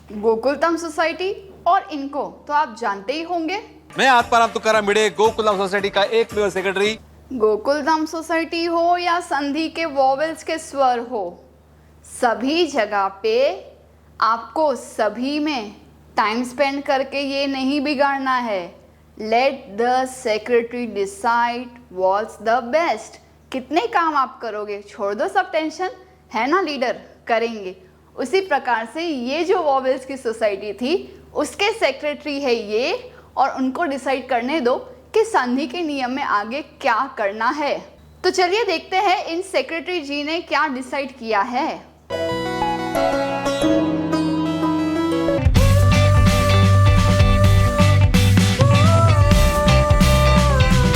Gokuldham society और इनको तो आप जानते ही होंगे। मैं आत्माराम तुकाराम भिड़े, गोकुलधाम सोसाइटी का एकमेव सेक्रेटरी। गोकुलधाम सोसाइटी हो या संधि के वॉवेल्स के स्वर हो, सभी जगह पे आपको सभी में टाइम स्पेंड करके ये नहीं बिगाड़ना है। Let the secretary decide what's the best. कितने काम आप करोगे, छोड़ दो सब टेंशन, है ना लीडर, करेंगे। उसी प्रकार से ये जो वॉवेल्स की सोसाइटी थी उसके सेक्रेटरी है ये, और उनको डिसाइड करने दो कि संधि के नियम में आगे क्या करना है। तो चलिए देखते हैं इन सेक्रेटरी जी ने क्या डिसाइड किया है।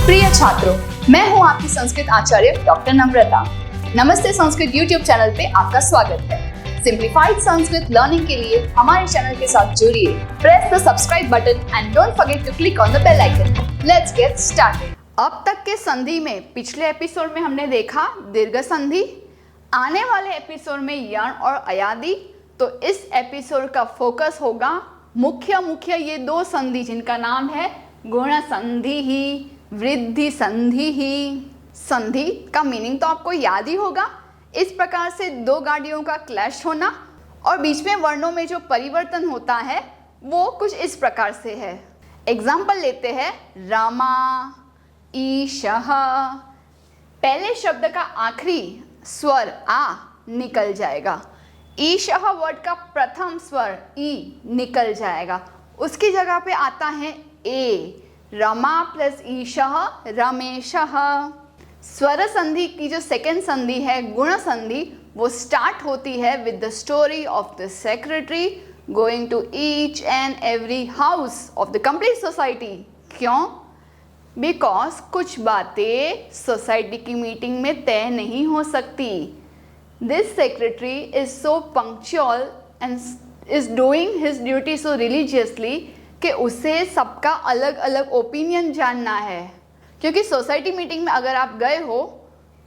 प्रिय छात्रों, मैं हूं आपकी संस्कृत आचार्य डॉक्टर नम्रता। नमस्ते संस्कृत यूट्यूब चैनल पे आपका स्वागत है। सिंप्लीफाइड संस्कृत लर्निंग के लिए हमारे चैनल के साथ जुड़िए। Press the subscribe button and don't forget to click on the bell icon. Let's get started. अब तक के संधि में पिछले एपिसोड में हमने देखा दीर्घ संधि, आने वाले एपिसोड में यण और अयादि। तो इस एपिसोड का फोकस होगा मुख्य ये दो संधि जिनका नाम है गुण संधि ही, वृद्धि संधि ही। संधि का मीनिंग तो आपको याद ही होगा। इस प्रकार से दो गाड़ियों का क्लैश होना और बीच में वर्णों में जो परिवर्तन होता है वो कुछ इस प्रकार से है। एग्जाम्पल लेते हैं, रामा, ईशः। पहले शब्द का आखिरी स्वर आ निकल जाएगा। ईशः वर्ड का प्रथम स्वर ई निकल जाएगा। उसकी जगह पे आता है ए। रमा प्लस ईशः रमेशः। स्वर संधि की जो सेकेंड संधि है गुण संधि, वो स्टार्ट होती है with the story of the secretary going to each and every house of the complete society. क्यों? बिकॉज कुछ बातें सोसाइटी की मीटिंग में तय नहीं हो सकती। This secretary is so punctual and is doing his duty so religiously कि उसे सबका अलग अलग ओपिनियन जानना है। क्योंकि सोसाइटी मीटिंग में अगर आप गए हो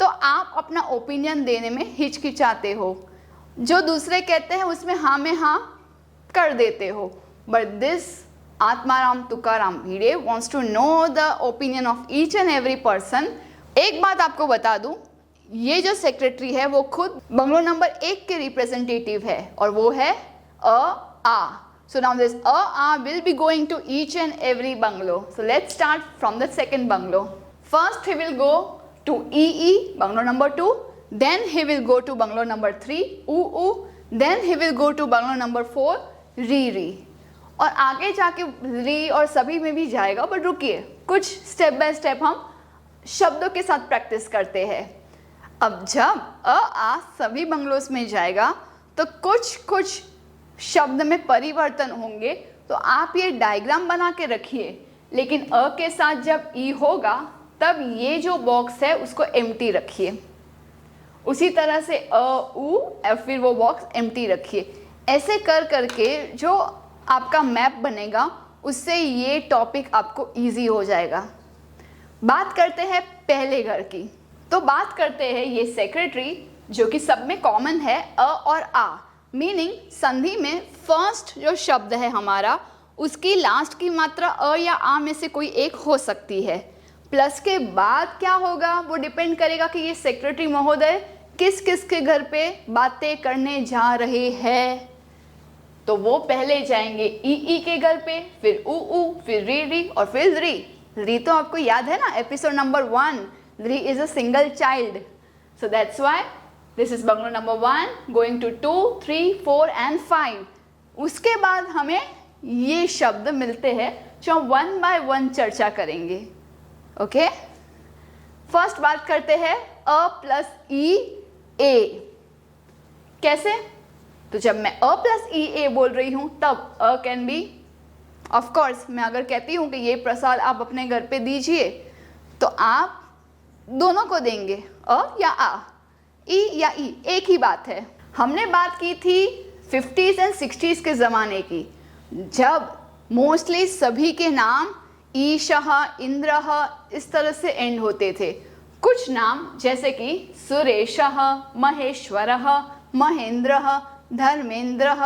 तो आप अपना ओपिनियन देने में हिचकिचाते हो, जो दूसरे कहते हैं उसमें हाँ में हाँ कर देते हो। But this Atmaram Tukaram Bhide wants to know the opinion of each and every person. एक बात आपको बता दूं, ये जो सेक्रेटरी है वो खुद बंगलो नंबर 1 के रिप्रेजेंटेटिव है और वो है आ। So now this A will be going to each and every bungalow. So let's start from the second bungalow. First he will go to EE, bungalow number 2. Then he will go to bungalow number 3, UU. Then he will go to bungalow number 4, RE. और आगे जाके री और सभी में भी जाएगा। But रुकिए, कुछ स्टेप बाय स्टेप हम शब्दों के साथ प्रैक्टिस करते हैं। अब जब आ सभी बंगलोस में जाएगा तो कुछ शब्द में परिवर्तन होंगे, तो आप ये डायग्राम बना के रखिए। लेकिन अ के साथ जब ई होगा तब ये जो बॉक्स है उसको एम्प्टी रखिए। उसी तरह से अ उ फिर वो बॉक्स एम्प्टी रखिए। ऐसे कर करके जो आपका मैप बनेगा उससे ये टॉपिक आपको इजी हो जाएगा। बात करते हैं पहले घर की। तो बात करते हैं ये सेक्रेटरी जो कि सब में कॉमन है अ और आ। मीनिंग संधि में फर्स्ट जो शब्द है हमारा उसकी लास्ट की मात्रा अ या आ में से कोई एक हो सकती है। प्लस के बाद क्या होगा वो डिपेंड करेगा कि ये सेक्रेटरी महोदय किस किस के घर पे बातें करने जा रहे हैं। तो वो पहले जाएंगे ई के घर पे, फिर ऊ, फिर री और फिर री। री तो आपको याद है ना, एपिसोड नंबर 1, री is a single child. So that's why this is bungalow number 1 going to 2, 3, 4 and 5। उसके बाद हमें ये शब्द मिलते हैं जो हम 1 बाय 1 चर्चा करेंगे। ओके, फर्स्ट बात करते हैं अ प्लस ई ए। कैसे? तो जब मैं अ प्लस ई ए बोल रही हूं तब अ कैन बी, ऑफ कोर्स मैं अगर कहती हूं कि ये प्रसाद आप अपने घर पे दीजिए तो आप दोनों को देंगे, अ या आ, ई या ई, एक ही बात है। हमने बात की थी 50s एंड 60s के ज़माने की, जब मोस्टली सभी के नाम ईशः, इंद्रः इस तरह से एंड होते थे। कुछ नाम जैसे कि सुरेशः, महेश्वरः, महेंद्रः, धर्मेंद्रः,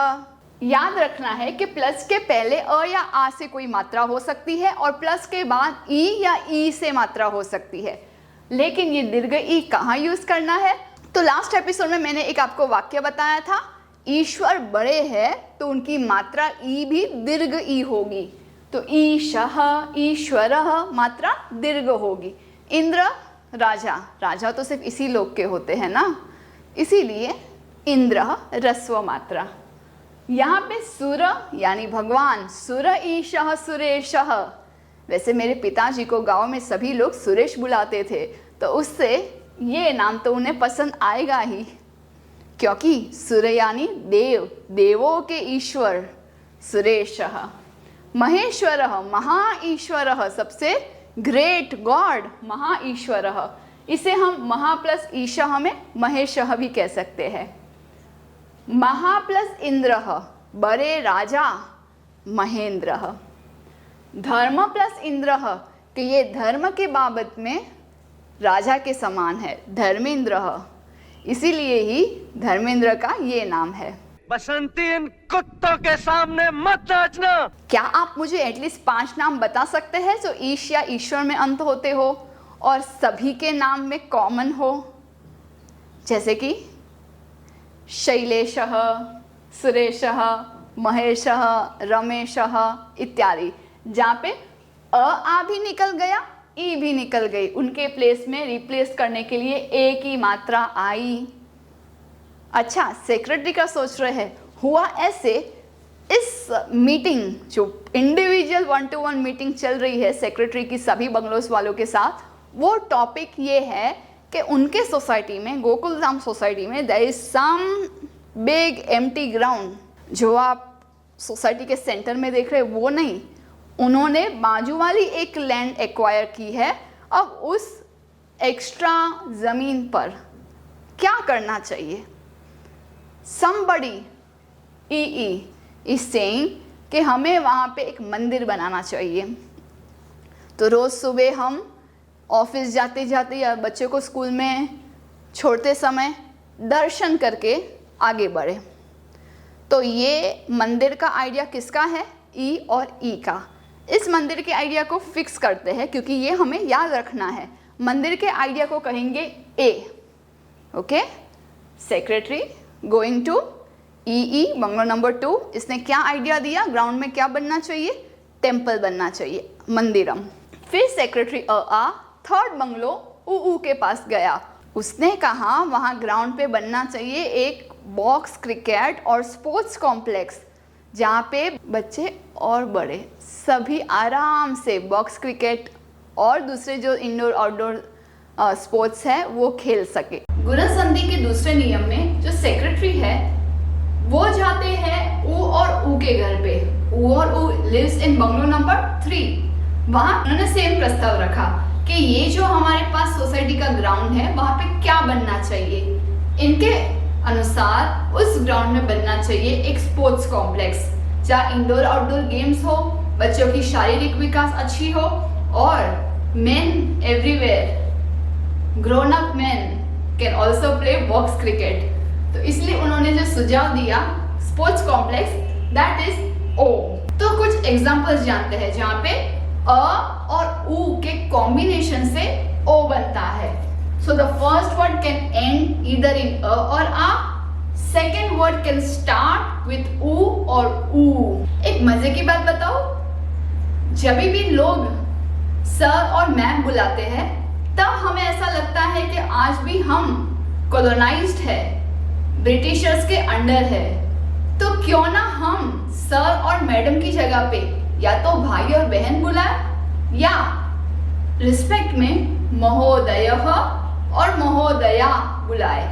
याद रखना है कि प्लस के पहले अ या आ से कोई मात्रा हो सकती है और प्लस के बाद ई या ई से मात्रा हो सकती है, लेकिन ये दीर्घ ई कहाँ यूज करना है? तो लास्ट एपिसोड में मैंने एक आपको वाक्य बताया था, ईश्वर बड़े हैं तो उनकी मात्रा ई भी दीर्घ ई होगी। तो ईशः ईश्वरः मात्रा दीर्घ होगी। इंद्र राजा, राजा तो सिर्फ इसी लोक के होते हैं ना, इसीलिए इंद्र ह्रस्व मात्रा। यहाँ पे सुर यानी भगवान, सुर ईशः सुरेशः। वैसे मेरे पिताजी को गांव में सभी लोग सुरेश बुलाते थे, तो उससे ये नाम तो उन्हें पसंद आएगा ही, क्योंकि सुर यानी देव, देवों के ईश्वर सुरेशः। महेश्वरः महा ईश्वरः, सबसे ग्रेट गॉड महा ईश्वरः। इसे हम महा प्लस ईशः में महेशः भी कह सकते हैं। महा प्लस इंद्रः बड़े राजा महेंद्रः। धर्म प्लस इंद्रः कि ये धर्म के बाबत में राजा के समान है, धर्मेंद्रः, इसीलिए ही धर्मेंद्र का ये नाम है। बसंती इन कुत्तों के सामने मत नाचना। क्या आप मुझे एटलीस्ट 5 नाम बता सकते हैं जो ईश या ईश्वर में अंत होते हो और सभी के नाम में कॉमन हो? जैसे कि शैलेशः, सुरेशः, महेशः, रमेशः इत्यादि, जहाँ पे अ आ भी निकल गया, ई भी निकल गई, उनके प्लेस में रिप्लेस करने के लिए ए की मात्रा आई। अच्छा, सेक्रेटरी का सोच रहे हैं, हुआ ऐसे, इस मीटिंग जो इंडिविजुअल 1-to-1 मीटिंग चल रही है सेक्रेटरी की सभी बंगलोस वालों के साथ, वो टॉपिक ये है कि उनके सोसाइटी में, गोकुलधाम सोसाइटी में, there is some big empty ground. जो आप सोसाइटी के सेंटर में देख रहे हैं वो नहीं, उन्होंने बाजू वाली एक लैंड एक्वायर की है। अब उस एक्स्ट्रा ज़मीन पर क्या करना चाहिए? somebody is saying कि हमें वहाँ पे एक मंदिर बनाना चाहिए। तो रोज़ सुबह हम ऑफिस जाते जाते या बच्चे को स्कूल में छोड़ते समय दर्शन करके आगे बढ़े। तो ये मंदिर का आइडिया किसका है? ई और ई का। इस मंदिर के आइडिया को फिक्स करते हैं क्योंकि ये हमें याद रखना है। मंदिर के आइडिया को कहेंगे ए। ओके, सेक्रेटरी गोइंग टू ई, बंगलो नंबर 2। इसने क्या आइडिया दिया? ग्राउंड में क्या बनना चाहिए? टेम्पल बनना चाहिए, मंदिरम। फिर सेक्रेटरी आ थर्ड बंगलो ऊ के पास गया। उसने कहा वहाँ ग्राउंड पे बनना चाहिए एक बॉक्स क्रिकेट और स्पोर्ट्स कॉम्प्लेक्स, जहाँ पे बच्चे और बड़े सभी आराम से बॉक्स क्रिकेट और दूसरे जो इंडोर आउटडोर स्पोर्ट्स है वो खेल सके। गुणन संधि के दूसरे नियम में जो सेक्रेटरी है वो जाते हैं ऊ और ऊ के घर पे। ऊ और ऊ लिव्स इन बंगलो नंबर 3। वहाँ उन्होंने सेम प्रस्ताव रखा कि ये जो हमारे पास सोसाइटी का ग्राउंड है वहाँ पे क्या बनना चाहिए। इनके अनुसार उस ग्राउंड में बनना चाहिए एक स्पोर्ट्स कॉम्प्लेक्स, जहाँ इंडोर आउटडोर गेम्स हो, बच्चों की शारीरिक विकास अच्छी हो और main everywhere, grown up man can also play box cricket. तो इसलिए उन्होंने जो सुझाव दिया स्पोर्ट्स कॉम्प्लेक्स, दैट इज ओ। तो कुछ एग्जांपल्स जानते हैं जहाँ पे अ और ऊ के कॉम्बिनेशन से ओ बनता है। So the first word can end either in अ और आ, second word can start with ऊ और ऊ। एक मजे की बात बताओ, जब भी लोग सर और मैम बुलाते हैं तब हमें ऐसा लगता है कि आज भी हम कॉलोनाइज्ड है, ब्रिटिशर्स के अंडर है। तो क्यों ना हम सर और मैडम की जगह पे या तो भाई और बहन बुलाए या रिस्पेक्ट में महोदयः और महोदया बुलाए।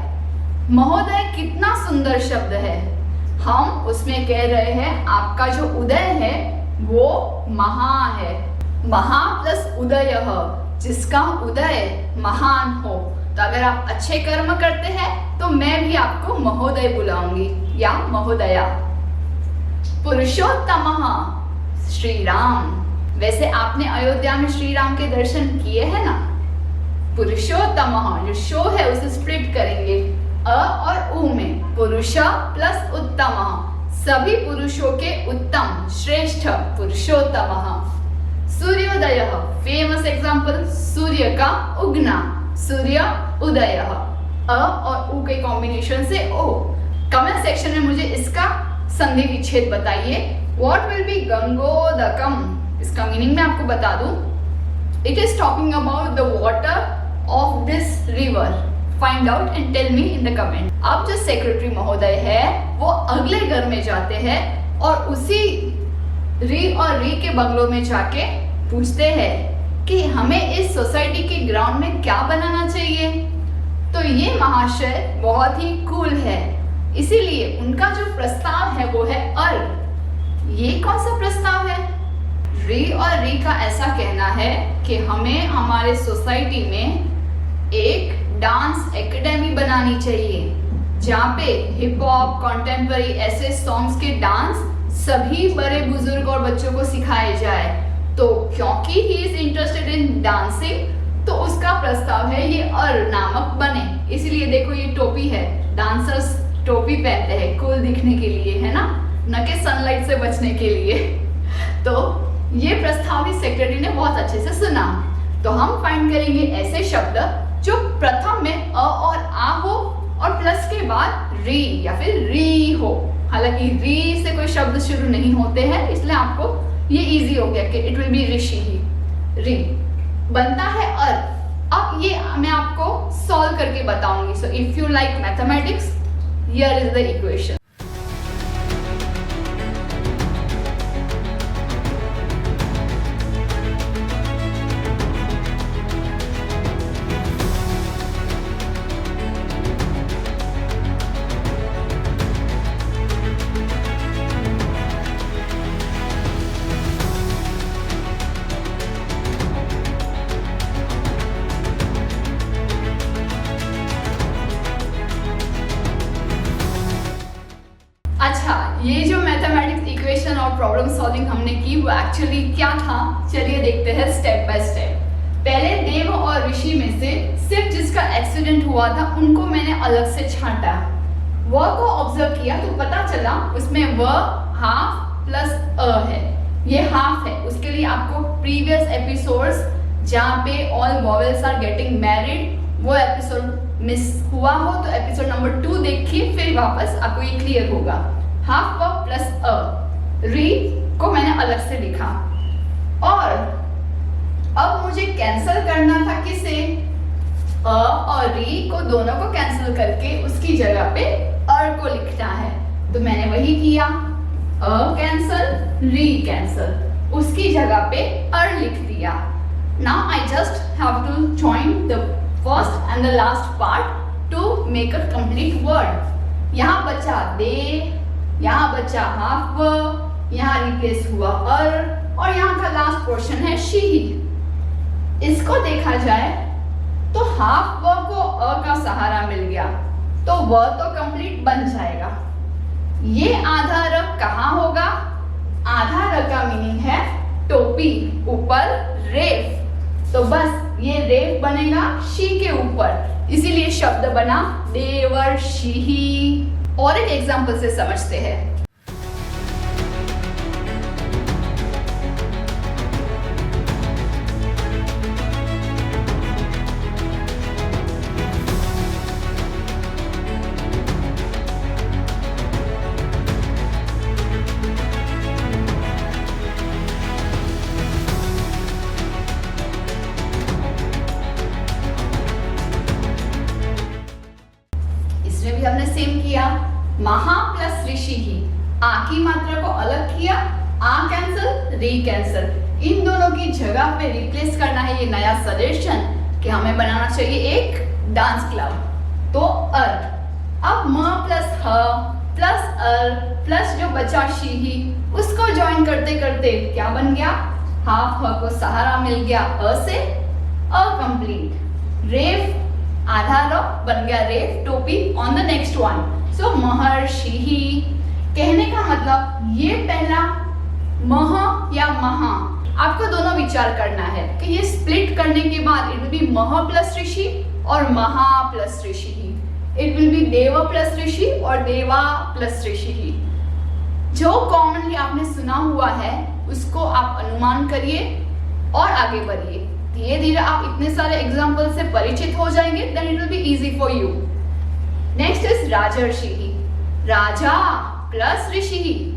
महोदय कितना सुंदर शब्द है। हम उसमें कह रहे हैं आपका जो उदय है वो महा है। महा प्लस उदयः, जिसका उदय महान हो। तो अगर आप अच्छे कर्म करते हैं तो मैं भी आपको महोदय बुलाऊंगी या महोदया। पुरुषोत्तमः श्री राम। वैसे आपने अयोध्या में श्री राम के दर्शन किए हैं ना। पुरुषोत्तमः, जो शो है उसे स्प्लिट करेंगे अ और उ में। पुरुष प्लस उत्तमः, सभी पुरुषों के उत्तम श्रेष्ठ पुरुषोत्तमः। सूर्योदयः, फेमस एग्जाम्पल, सूर्य का उगना, सूर्य उदयः। अ और उ के कॉम्बिनेशन से ओ। कमेंट सेक्शन में मुझे इसका संधि विच्छेद बताइए। व्हाट विल बी गंगोदकम, इसका मीनिंग मैं आपको बता दूं। It is talking about the water of this river. Find out and tell me in the comment. अब जो सेक्रेटरी महोदय है वो अगले घर में जाते हैं और उसी री और री के बंगलों में जाके पूछते हैं कि हमें इस सोसाइटी के ग्राउंड में क्या बनाना चाहिए। तो ये महाशय बहुत ही कूल है, इसीलिए उनका जो प्रस्ताव है वो है अर। ये कौन सा प्रस्ताव है? री और री का ऐसा कहना है कि हमें हमारे सोसाइटी में एक डांस एकेडमी बनानी चाहिए जहाँ पे हिप हॉप, कॉन्टेम्पररी ऐसे सॉन्ग्स के डांस सभी बड़े बुजुर्ग और बच्चों को सिखाए जाए। तो क्योंकि he is interested in dancing तो उसका प्रस्ताव है ये अर नामक बने। इसलिए देखो ये टोपी है, डांसर्स टोपी पहनते हैं कूल दिखने के लिए, है ना, न कि सनलाइट से बचने के लिए। तो ये प्रस्ताव भी सेक्रेटरी ने बहुत अच्छे से सुना। तो हम फाइंड करेंगे ऐसे शब्द जो प्रथम में अ और आ हो और प्लस के बाद री या फिर री हो। हालांकि री से कोई शब्द शुरू नहीं होते हैं, इसलिए आपको ये इजी हो गया कि इट विल बी ऋषि ही। री बनता है अर। अब ये मैं आपको सॉल्व करके बताऊंगी। So if you like mathematics, here is the equation. अच्छा, ये जो मैथमेटिक्स इक्वेशन और प्रॉब्लम सॉल्विंग हमने की वो एक्चुअली क्या था, चलिए देखते हैं स्टेप बाय स्टेप। पहले देव और ऋषि में से सिर्फ जिसका एक्सीडेंट हुआ था उनको मैंने अलग से छांटा। व को ऑब्जर्व किया तो पता चला उसमें व हाफ प्लस अ है, ये हाफ है। उसके लिए आपको प्रीवियस एपिसोड्स जहाँ पे all vowels are getting married वो एपिसोड मिस हुआ हो तो एपिसोड नंबर 2 देखिए, फिर वापस आपको ये क्लियर होगा। हाफ व प्लस अ, री को मैंने अलग से लिखा। और अब मुझे कैंसिल करना था किसे? अ और री को दोनों को कैंसिल करके उसकी जगह पे अर को लिखना है। तो मैंने वही किया, अ कैंसिल, री कैंसिल, उसकी जगह पे अर लिख दिया। Now I just have to join the first and the last part to make a complete word. यहाँ बचा दे, यहाँ बचा हाफ व, यहाँ रिप्लेस हुआ अर और यहाँ का लास्ट पोर्शन है शी। इसको देखा जाए तो हाफ व को अ का सहारा मिल गया तो व तो कंप्लीट बन जाएगा। ये आधा र कहाँ होगा? आधा र का मीनिंग है टोपी, ऊपर रेफ, तो बस ये रेफ बनेगा शी के ऊपर, इसीलिए शब्द बना देवर्षि। और एक एग्जांपल से समझते हैं। हमने सेम किया, महा प्लस ऋषि ही, आ की मात्रा को अलग किया, आ कैंसिल, री कैंसिल, इन दोनों की जगह पे रिप्लेस करना है। ये नया सजेशन कि हमें बनाना चाहिए एक डांस क्लब, तो अर। अब म प्लस ह प्लस अर प्लस जो बचा शी ही, उसको ज्वाइन करते करते क्या बन गया? हाफ ह को सहारा मिल गया अ से, अ कंप्लीट। रेफ आधा रो बन गया रेफ, टोपी ऑन द नेक्स्ट वन। सो महर्षि ही, कहने का मतलब ये पहला मह या महा, आपको दोनों विचार करना है कि ये स्प्लिट करने के बाद इट विल बी मह प्लस ऋषि और महा प्लस ऋषि ही। इट विल बी देव प्लस ऋषि और देवा प्लस ऋषि ही। जो कॉमनली आपने सुना हुआ है उसको आप अनुमान करिए और आगे बढ़िए। धीरे धीरे आप इतने सारे एग्जाम्पल से परिचित हो जाएंगे, then it will be easy for you. Next is राजर्षि। राजा प्लस ऋषि।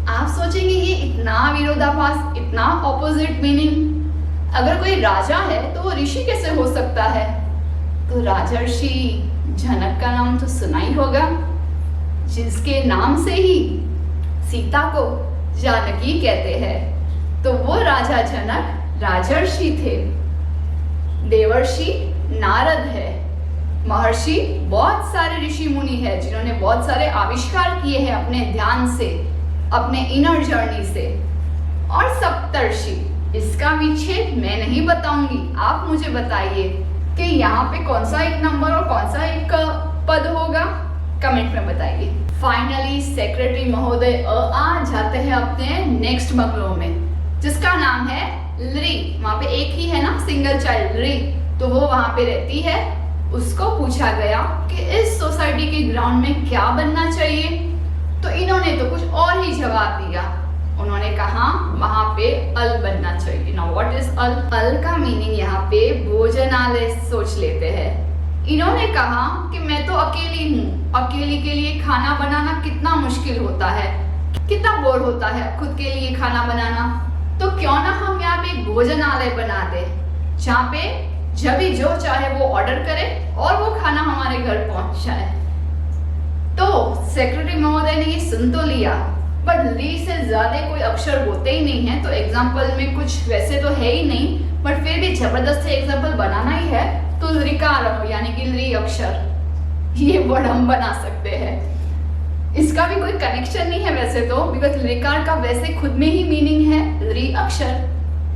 आप सोचेंगे ये इतना विरोधाभास, इतना ऑपोजिट मीनिंग। अगर कोई राजा है तो वो ऋषि कैसे हो सकता है? तो राजर्षि जनक का नाम तो सुना ही होगा, जिसके नाम से ही सीता को जानकी कहते हैं। तो वो राजा जनक राजर्षि थे। देवर्षि नारद है। महर्षि बहुत सारे ऋषि मुनि है जिन्होंने बहुत सारे आविष्कार किए हैं अपने ध्यान से, अपने इनर जर्नी से। और सप्तर्षि, इसका विच्छेद मैं नहीं बताऊंगी, आप मुझे बताइए कि यहाँ पे कौन सा एक नंबर और कौन सा एक पद होगा, कमेंट में बताइए। फाइनली सेक्रेटरी महोदय आ जाते हैं अपने नेक्स्ट बंगलो में, जिसका नाम है लरी। वहां पे एक ही है ना, सिंगल चाइल्ड लरी, तो वो वहां पे रहती है। उसको पूछा गया कि इस सोसाइटी के ग्राउंड में क्या बनना चाहिए, तो इन्होंने तो कुछ और ही जवाब दिया। उन्होंने कहा वहां पे अल बनना चाहिए। नाउ व्हाट इज अल? अल का मीनिंग यहाँ पे भोजनालय सोच लेते हैं। इन्होंने कहा कि मैं तो अकेली हूँ, अकेली के लिए खाना बनाना कितना मुश्किल होता है, कितना बोर होता है खुद के लिए खाना बनाना, तो क्यों ना हम यहाँ पे एक भोजनालय बना दे, जहाँ पे जब भी जो चाहे वो ऑर्डर करे और वो खाना हमारे घर पहुंच जाए। तो सेक्रेटरी महोदय ने ये सुन तो लिया, बट ली से ज्यादा कोई अक्षर होते ही नहीं है, तो एग्जाम्पल में कुछ वैसे तो है ही नहीं, बट फिर भी जबरदस्ती एग्जाम्पल बनाना ही है, तो रिकार यानी कि ली अक्षर, ये वर्ड हम बना सकते हैं। इसका भी कोई कनेक्शन नहीं है वैसे तो, बिकॉज रिकार का वैसे खुद में ही मीनिंग है ली अक्षर।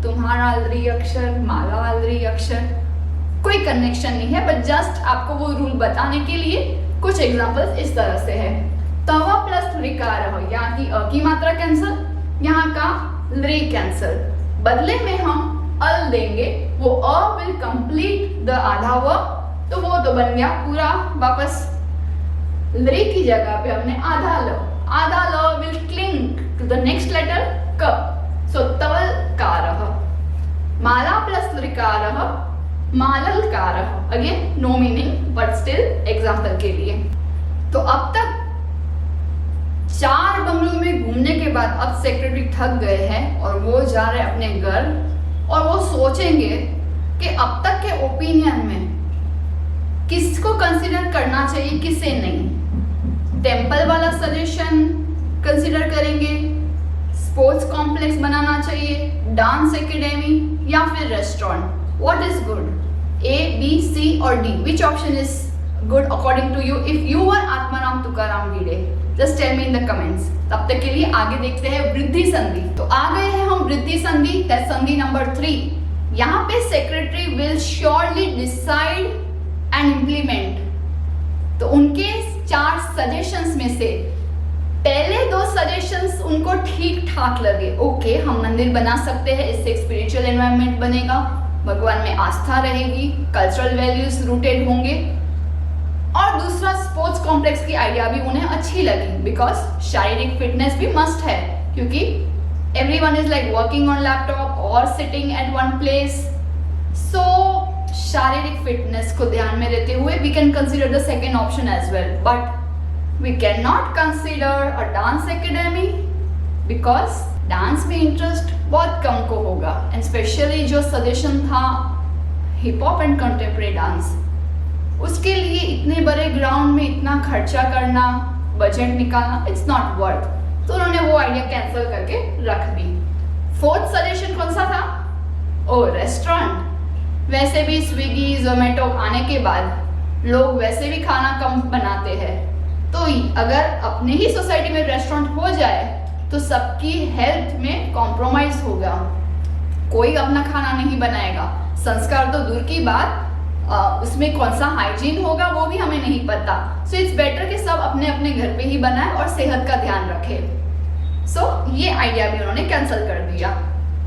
तुम्हारा ली अक्षर, माला ली अक्षर, कोई कनेक्शन नहीं है, बट जस्ट आपको वो रूल बताने के लिए कुछ एग्जाम्पल्स इस तरह से है। तवा प्लस रिकार, यहाँ की अ की मात्रा कैंसल, यहाँ का ली कैंसल, बदले में हम अल देंगे, वो अ विल कंप्लीट द आधा वर्ब, तो वो तो बन गया पूरा वापस। ली की जगह पे हमने आधा ल, आधा ल will cling to the next letter क, सो तवल कारः। माला प्लस ऋकारः, माललकारः। Again no meaning but still example के लिए। तो अब तक 4 बंगलों में घूमने के बाद अब सेक्रेटरी थक गए हैं और वो जा रहे हैं अपने घर, और वो सोचेंगे कि अब तक के ओपिनियन में किसको कंसीडर करना चाहिए, किसे नहीं। टेम्पल वाला सजेशन कंसीडर करेंगे, स्पोर्ट्स कॉम्प्लेक्स बनाना चाहिए, डांस एकेडमी या फिर restaurant. What is good? A, B, C और D? Which option is good according to you? If you were Atmaram Tukaram Bhide, just tell me in the comments. तब तक के लिए आगे देखते हैं वृद्धि संधि। तो आ गए हैं हम वृद्धि संधि, that's संधि नंबर 3। यहाँ पे secretary will surely decide and implement. तो उनके 4 सजेशंस में से पहले 2 सजेशंस उनको ठीक ठाक लगे। ओके, हम मंदिर बना सकते हैं, इससे एक स्पिरिचुअल एनवायरनमेंट बनेगा, भगवान में आस्था रहेगी, कल्चरल वैल्यूज रूटेड होंगे। और दूसरा स्पोर्ट्स कॉम्प्लेक्स की आइडिया भी उन्हें अच्छी लगी, बिकॉज शारीरिक फिटनेस भी मस्ट है, क्योंकि everyone is like working on laptop और sitting at one place. So शारीरिक फिटनेस को ध्यान में रहते हुए we can consider the second option as well, but we can not consider a dance academy because dance में इंटरेस्ट बहुत कम को होगा, एंड स्पेशली जो सजेशन था hip hop and contemporary dance, उसके लिए इतने बड़े ग्राउंड में इतना खर्चा करना, बजट निकालना, इट्स नॉट वर्थ। तो उन्होंने वो आइडिया कैंसिल करके रख दी। 4th सजेशन कौन सा था? ओ, रेस्टोरेंट। वैसे भी स्विगी जोमेटो आने के बाद लोग वैसे भी खाना कम बनाते हैं, तो अगर अपने ही सोसाइटी में रेस्टोरेंट हो जाए तो सबकी हेल्थ में कॉम्प्रोमाइज होगा, कोई अपना खाना नहीं बनाएगा। संस्कार तो दूर की बात, उसमें कौन सा हाइजीन होगा वो भी हमें नहीं पता। सो इट्स बेटर कि सब अपने अपने घर पे ही बनाए और सेहत का ध्यान रखे। सो ये आइडिया भी उन्होंने कैंसिल कर दिया।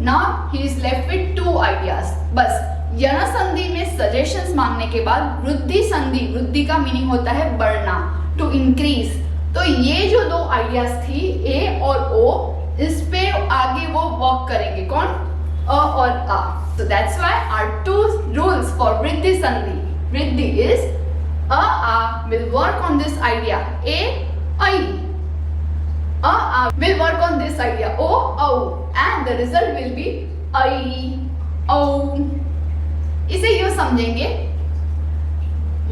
Now he is left with 2 ideas. बस यन संधि में सजेशंस मांगने के बाद वृद्धि संधि, वृद्धि का मीनिंग होता है बढ़ना, टू इंक्रीज। तो ये जो दो आइडियाज थी ए और ओ, इस पे आगे वो वर्क करेंगे कौन, अ or uh. So that's why our two rules for वृद्धि संधि, वृद्धि is a will work on this idea a I, a will work on this idea o and the result will be I o। इसे यूं समझेंगे,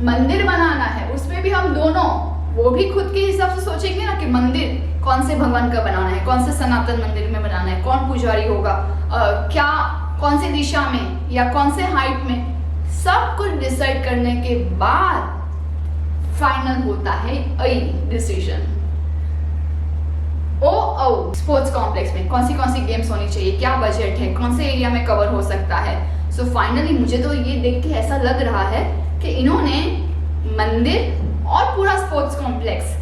मंदिर बनाना है उसमें भी हम दोनों वो भी खुद के हिसाब से सोचेंगे ना कि मंदिर कौन से भगवान का बनाना है, कौन से सनातन मंदिर में बनाना है, कौन पुजारी होगा, क्या कौन सी दिशा में या कौन से हाइट में, सब कुछ डिसाइड करने के बाद फाइनल होता है आई डिसीजन। ओ स्पोर्ट्स कॉम्प्लेक्स में कौन सी गेम्स होनी चाहिए, क्या बजट है, कौन से एरिया में कवर हो सकता है। सो फाइनली मुझे तो ये देख के ऐसा लग रहा है कि इन्होंने मंदिर और पूरा स्पोर्ट्स कॉम्प्लेक्स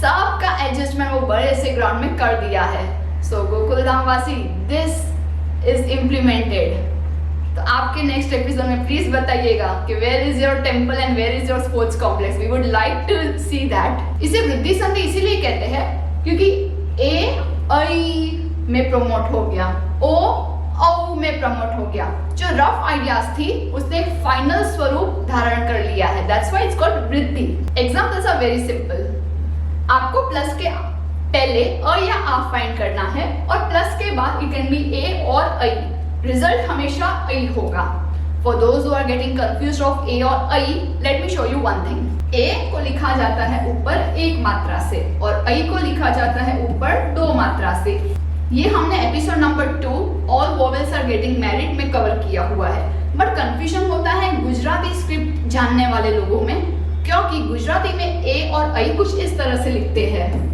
सबका एडजस्टमेंट वो बड़े से ग्राउंड में कर दिया है। सो गोकुल धाम वासी, दिस इज इम्प्लीमेंटेड। तो आपके नेक्स्ट एपिसोड में प्लीज बताइएगा कि where is your temple and where is your sports complex, we would like to see that. इसे वृद्धि संधि इसीलिए कहते हैं क्योंकि ए आई में प्रमोट हो गया, ओ औ में प्रमोट हो गया, जो रफ आइडियाज थी उसने एक फाइनल स्वरूप धारण कर लिया है, दैट्स व्हाई इट्स कॉल्ड वृद्धि। Examples are very simple. आपको प्लस के पहले अ या आ फाइंड करना है और प्लस के बाद it can be A or I, result हमेशा आई होगा। For those who are getting confused of ए और आई, let me show you one thing. ए को लिखा जाता है ऊपर एक मात्रा से और आई को लिखा जाता है ऊपर दो मात्रा से। ये हमने episode number 2 all vowels are getting married में कवर किया हुआ है, बट कंफ्यूजन होता है गुजराती स्क्रिप्ट जानने वाले लोगों में, क्योंकि गुजराती में ए और आई कुछ इस तरह से लिखते हैं।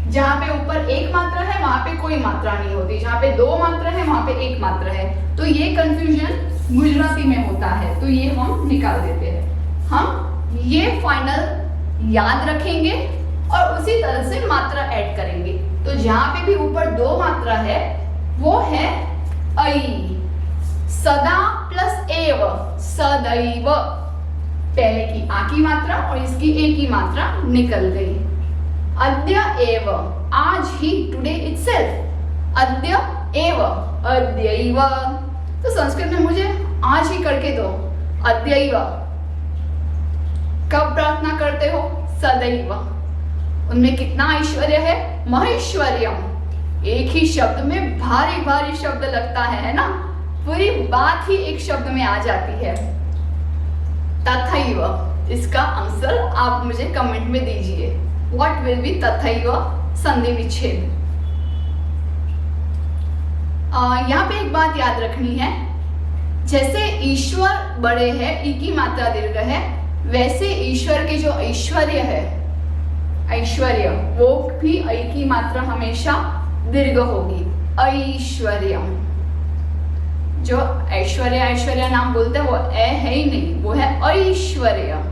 जहां पे ऊपर एक मात्रा है वहां पे कोई मात्रा नहीं होती, जहां पे दो मात्रा है वहां पे एक मात्रा है। तो ये कंफ्यूजन गुजराती में होता है, तो ये हम निकाल देते हैं। हम ये फाइनल याद रखेंगे और उसी तरह से मात्रा ऐड करेंगे। तो जहां पे भी ऊपर दो मात्रा है वो है आई। सदा प्लस एव, सदैव, पहले की आ की मात्रा और इसकी ए की मात्रा निकल गई। अद्य एव, आज ही, टुडे इटसेल्फ। अद्य एव, अद्यैव। तो संस्कृत में मुझे आज ही करके दो, अद्यैव। कब प्रार्थना करते हो? सदैव। उनमें कितना ऐश्वर्य है? महेश्वर्यम। एक ही शब्द में भारी भारी शब्द लगता है ना, पूरी बात ही एक शब्द में आ जाती है। तथैव, इसका आंसर आप मुझे कमेंट में दीजिए। व्हाट विल बी तथैव संधि विच्छेद? यहाँ पे एक बात याद रखनी है, जैसे ईश्वर बड़े है, ई की मात्रा दीर्घ है, वैसे ईश्वर के जो ऐश्वर्य है, ऐश्वर्य, वो भी ऐ की मात्रा हमेशा दीर्घ होगी, ऐश्वर्यम। जो ऐश्वर्य ऐश्वर्य नाम बोलते हैं वो ए है ही नहीं, वो है ऐश्वर्य।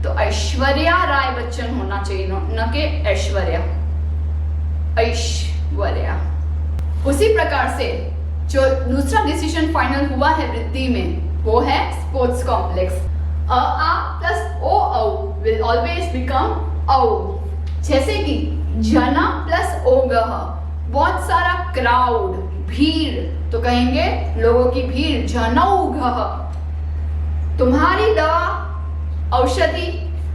तो ऐश्वर्या राय बच्चन होना चाहिए, न कि ऐश्वर्या, ऐश्वर्या। उसी प्रकार से जो दूसरा डिसीजन फाइनल हुआ है वृद्धि में, वो है स्पोर्ट्स कॉम्प्लेक्स। अ आ प्लस ओ औ विल ऑलवेज बिकम औ। जैसे कि जना प्लस ओगह, बहुत सारा क्राउड, भीड़, तो कहेंगे लोगों की भीड़, जनौघः। तुम्हारी दवा औषधि,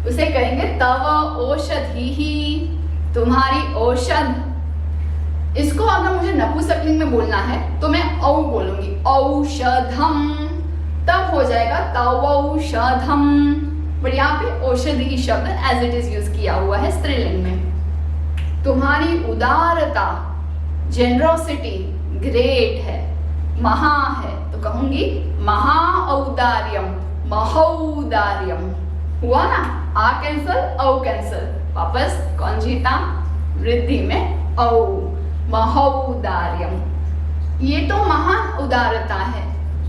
उसे कहेंगे तव औषधि, तुम्हारी औषध। इसको अगर मुझे नपुंसकलिंग में बोलना है तो मैं औ बोलूंगी, औषधम, तब हो जाएगा तव औषधम। बट यहाँ पे औषधि शब्द एज इट इज यूज किया हुआ है स्त्रीलिंग में। तुम्हारी उदारता, जेनरोसिटी, ग्रेट है, महा है, तो कहूंगी महाऔदार्यम, महौदार्यम। हुआ ना, आ कैंसल, औ कैंसल, वापस कौन जीता? वृद्धि में औ, महौदार्यम। ये तो महान उदारता है,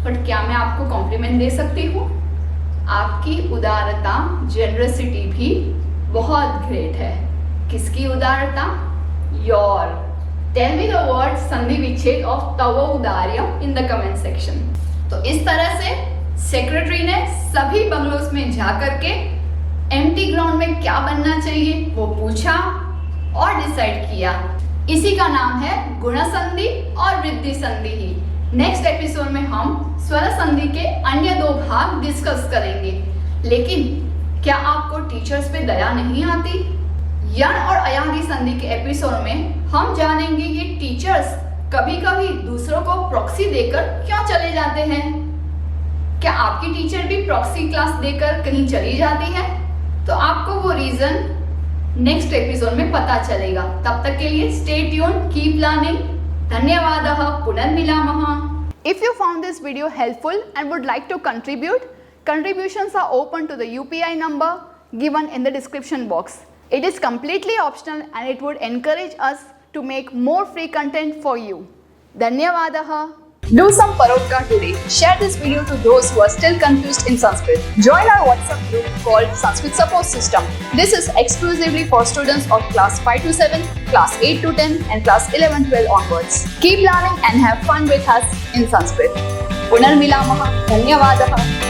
बट क्या मैं आपको कॉम्प्लीमेंट दे सकती हूँ? आपकी उदारता, जेनरसिटी भी बहुत ग्रेट है। किसकी उदारता? Your. Tell me the word संधि विच्छेद ऑफ तव औदार्यम इन द कमेंट सेक्शन। तो इस तरह से सेक्रेटरी ने सभी बंगलोज में जाकर के एम्प्टी ग्राउंड में क्या बनना चाहिए वो पूछा और डिसाइड किया। इसी का नाम है गुण संधि और वृद्धि संधि ही। नेक्स्ट एपिसोड में हम स्वर संधि के अन्य 2 भाग डिस्कस करेंगे। लेकिन क्या आपको टीचर्स पे दया नहीं आती? यण और अयादि संधि के एपिसोड में हम जानेंगे कि टीचर्स कभी कभी दूसरों को प्रॉक्सी देकर क्यों चले जाते हैं। क्या आपकी टीचर भी प्रॉक्सी क्लास देकर कहीं चली जाती है? तो आपको वो रीजन नेक्स्ट एपिसोड में पता चलेगा। तब तक के लिए स्टे ट्यून्ड, कीप लर्निंग। धन्यवादः, पुनर्मिलामः। If you found this video helpful and would like to contribute, contributions are open to the UPI number given in the description box. It is completely optional and it would encourage us to make more free content for you. Dhanyavadah. Do some Parotka today. Share this video to those who are still confused in Sanskrit. Join our WhatsApp group called Sanskrit Support System. This is exclusively for students of class 5 to 7, class 8 to 10 and class 11-12 onwards. Keep learning and have fun with us in Sanskrit. Punarmilamah. Dhanyavadah.